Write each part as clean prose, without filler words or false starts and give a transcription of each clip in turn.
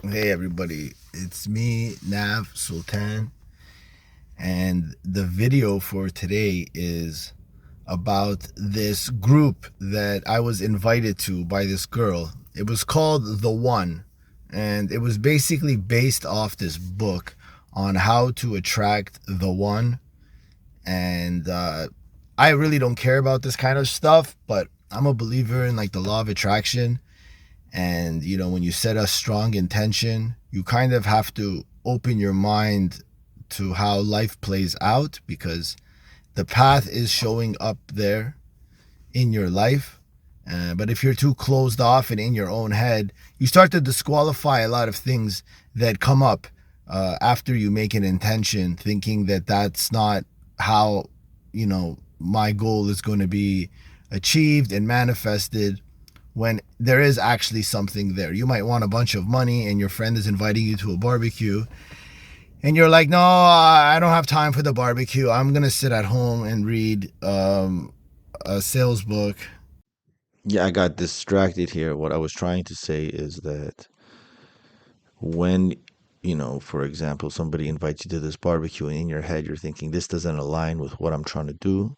Hey everybody, it's me, Nav Sultan, and the video for today is about this group that I was invited to by this girl. It was called The One, and it was basically based off this book on how to attract the one. And I really don't care about this kind of stuff, but I'm a believer in like the law of attraction. And, when you set a strong intention, you kind of have to open your mind to how life plays out because the path is showing up there in your life. But if you're too closed off and in your own head, you start to disqualify a lot of things that come up after you make an intention, thinking that that's not how, my goal is going to be achieved and manifested when there is actually something there. You might want a bunch of money and your friend is inviting you to a barbecue and you're like, no, I don't have time for the barbecue. I'm going to sit at home and read a sales book. Yeah, I got distracted here. What I was trying to say is that when, for example, somebody invites you to this barbecue and in your head you're thinking, this doesn't align with what I'm trying to do.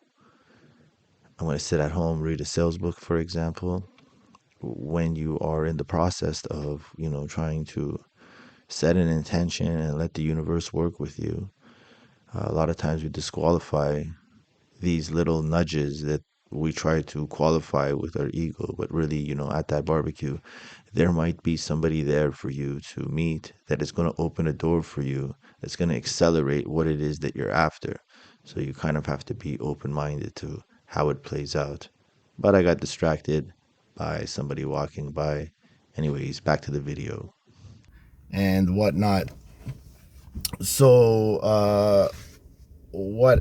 I'm going to sit at home, read a sales book, for example. When you are in the process of, trying to set an intention and let the universe work with you, a lot of times we disqualify these little nudges that we try to qualify with our ego. But really, at that barbecue, there might be somebody there for you to meet that is going to open a door for you, that's going to accelerate what it is that you're after. So you kind of have to be open minded to how it plays out. But I got distracted by somebody walking by. Anyways, back to the video. And whatnot. So, what?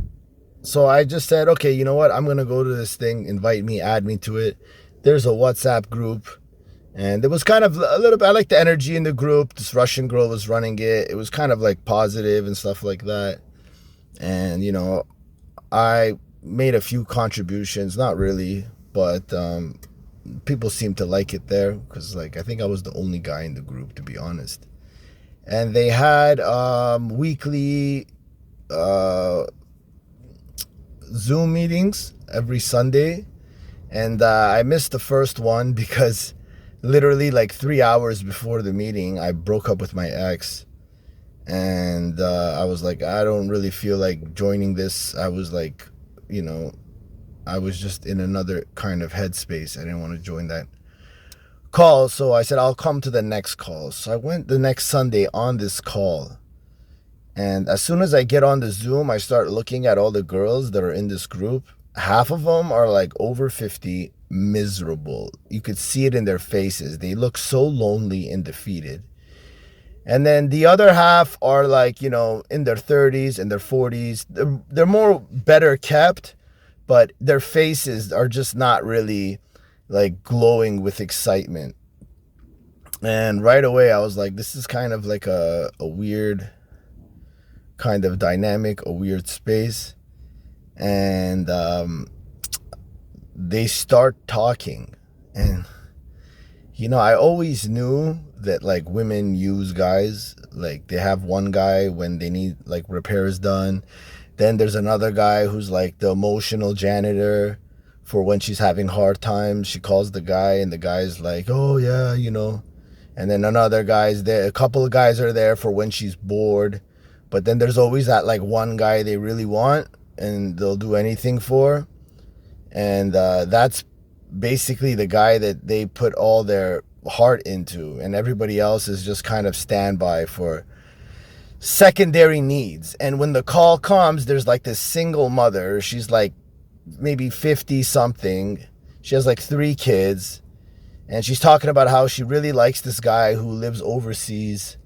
So I just said, okay, you know what? I'm gonna go to this thing. Invite me, add me to it. There's a WhatsApp group, and it was kind of a little bit. I like the energy in the group. This Russian girl was running it. It was kind of like positive and stuff like that. And I made a few contributions. Not really, but people seemed to like it there because, like, I think I was the only guy in the group, to be honest. And they had weekly uh, Zoom meetings every Sunday. And I missed the first one because literally like 3 hours before the meeting, I broke up with my ex. And I was like, I don't really feel like joining this. I was like, you know, I was just in another kind of headspace. I didn't want to join that call. So I said, I'll come to the next call. So I went the next Sunday on this call. And as soon as I get on the Zoom, I start looking at all the girls that are in this group. Half of them are like over 50, miserable. You could see it in their faces. They look so lonely and defeated. And then the other half are like, in their 30s and their 40s. They're more better kept, but their faces are just not really like glowing with excitement. And right away, I was like, this is kind of like a weird kind of dynamic, a weird space. And they start talking. And, I always knew that like women use guys. Like they have one guy when they need like repairs done. Then there's another guy who's like the emotional janitor for when she's having hard times. She calls the guy, and the guy's like, oh, yeah, And then another guy's there. A couple of guys are there for when she's bored. But then there's always that like one guy they really want and they'll do anything for. And that's basically the guy that they put all their heart into. And everybody else is just kind of standby for secondary needs. And when the call comes, there's like this single mother. She's like maybe 50 something. She has like 3 kids. And she's talking about how she really likes this guy who lives overseas.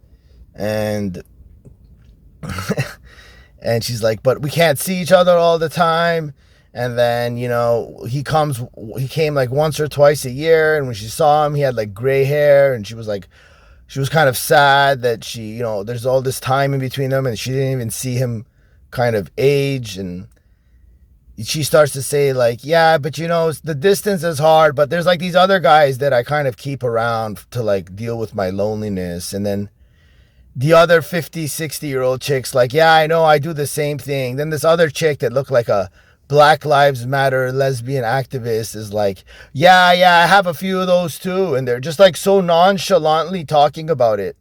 And and she's like, but we can't see each other all the time. And then, he came like once or twice a year. And when she saw him, he had like gray hair. And she was kind of sad that there's all this time in between them and she didn't even see him kind of age. And she starts to say like, yeah, but you know, the distance is hard, but there's like these other guys that I kind of keep around to like deal with my loneliness. And then the other 50, 60-year-old chick's like, yeah, I know, I do the same thing. Then this other chick that looked like a Black Lives Matter lesbian activist is like, yeah, I have a few of those too. And they're just like so nonchalantly talking about it.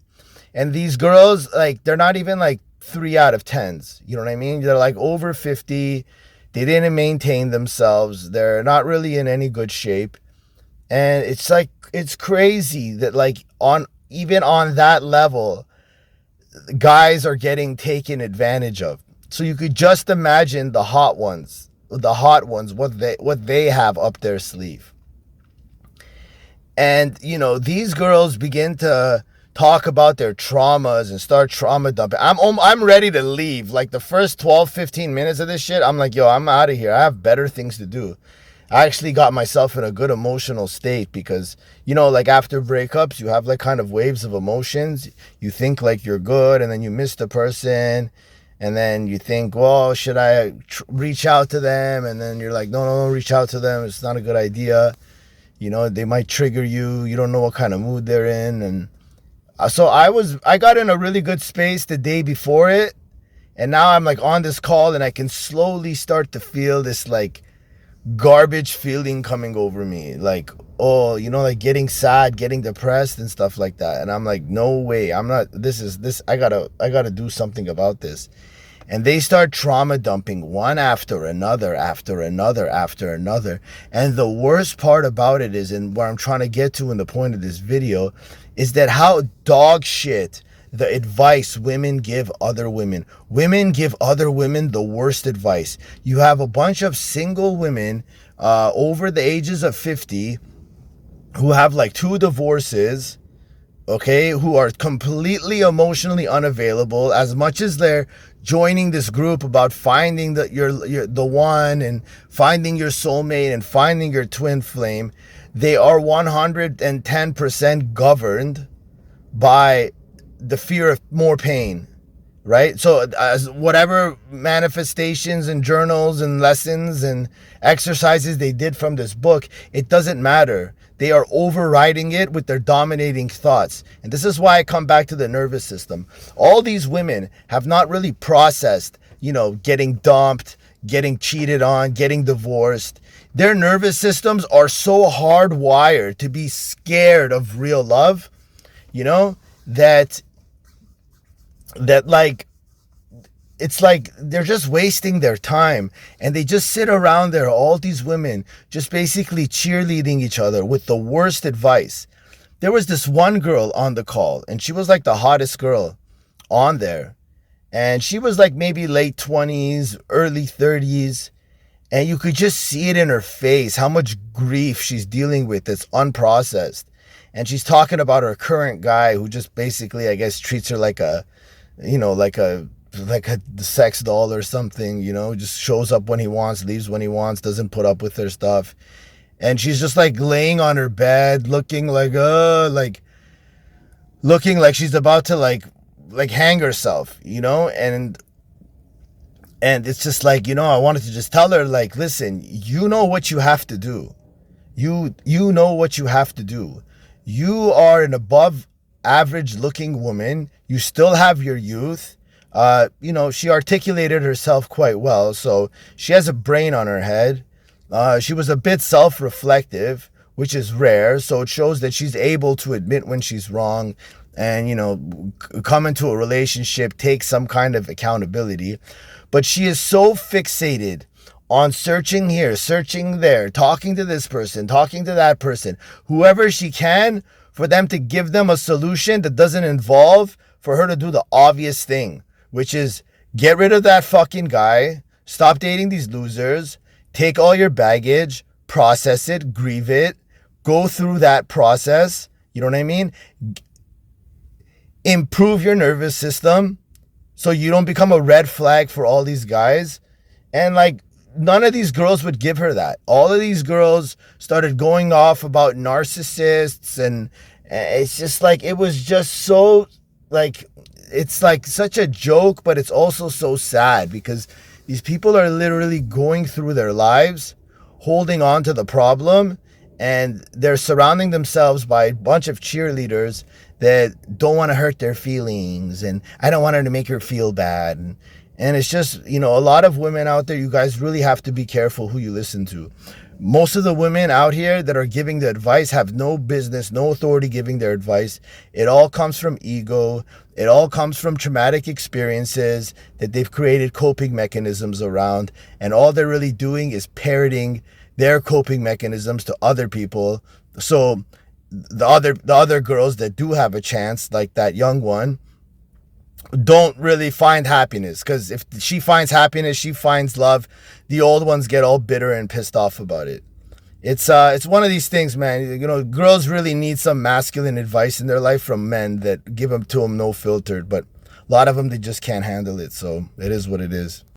And these girls, like, they're not even like 3 out of 10s. You know what I mean? They're like over 50. They didn't maintain themselves. They're not really in any good shape. And it's like, it's crazy that like on, even on that level, guys are getting taken advantage of. So you could just imagine the hot ones, what they have up their sleeve. And you know, these girls begin to talk about their traumas and start trauma dumping. I'm ready to leave. Like the first 12, 15 minutes of this shit, I'm like, yo, I'm out of here. I have better things to do. I actually got myself in a good emotional state because, you know, like after breakups, you have like kind of waves of emotions. You think like you're good and then you miss the person. And then you think, well, should I reach out to them? And then you're like, no, reach out to them. It's not a good idea. You know, they might trigger you. You don't know what kind of mood they're in. And so I got in a really good space the day before it. And now I'm like on this call and I can slowly start to feel this like garbage feeling coming over me, like, oh, you know, like getting sad, getting depressed and stuff like that. And I'm like, no way, I'm not, this I gotta do something about this. And they start trauma dumping one after another, after another, after another. And the worst part about it is, and what I'm trying to get to in the point of this video, is that how dog shit the advice women give other women. Women give other women the worst advice. You have a bunch of single women over the ages of 50 who have like 2 divorces, okay, who are completely emotionally unavailable. As much as they're joining this group about finding the one and finding your soulmate and finding your twin flame, they are 110% governed by the fear of more pain, right? So as whatever manifestations and journals and lessons and exercises they did from this book, it doesn't matter. They are overriding it with their dominating thoughts. And this is why I come back to the nervous system. All these women have not really processed, you know, getting dumped, getting cheated on, getting divorced. Their nervous systems are so hardwired to be scared of real love, you know, that like it's like they're just wasting their time, and they just sit around there, all these women just basically cheerleading each other with the worst advice. There was this one girl on the call, and she was like the hottest girl on there, and she was like maybe late 20s, early 30s, and you could just see it in her face how much grief she's dealing with that's unprocessed. And she's talking about her current guy who just basically, I guess, treats her like a, you know, like a sex doll or something, you know, just shows up when he wants, leaves when he wants, doesn't put up with her stuff. And she's just like laying on her bed looking like looking like she's about to like hang herself, you know. And it's just like, you know, I wanted to just tell her, like, listen, you know what you have to do. You know what you have to do. You are an above average looking woman. You still have your youth. You know, she articulated herself quite well, so she has a brain on her head. She was a bit self-reflective, which is rare, so it shows that she's able to admit when she's wrong and, you know, come into a relationship, take some kind of accountability. But she is so fixated on searching here, searching there, talking to this person, talking to that person, whoever she can, for them to give them a solution that doesn't involve for her to do the obvious thing, which is get rid of that fucking guy, stop dating these losers, take all your baggage, process it, grieve it, go through that process, you know what I mean? Improve your nervous system so you don't become a red flag for all these guys. And like, none of these girls would give her that. All of these girls started going off about narcissists, and it's just like, it was just so like, it's like such a joke, but it's also so sad because These people are literally going through their lives, holding on to the problem, and they're surrounding themselves by a bunch of cheerleaders that don't want to hurt their feelings, and I don't want her to make her feel bad. And it's just, a lot of women out there, you guys really have to be careful who you listen to. Most of the women out here that are giving the advice have no business, no authority giving their advice. It all comes from ego. It all comes from traumatic experiences that they've created coping mechanisms around. And all they're really doing is parroting their coping mechanisms to other people. So the other girls that do have a chance, like that young one, don't really find happiness, because if she finds happiness, she finds love. The old ones get all bitter and pissed off about it. It's one of these things, man. Girls really need some masculine advice in their life from men that give them to them no filter, but a lot of them, they just can't handle it. So it is what it is.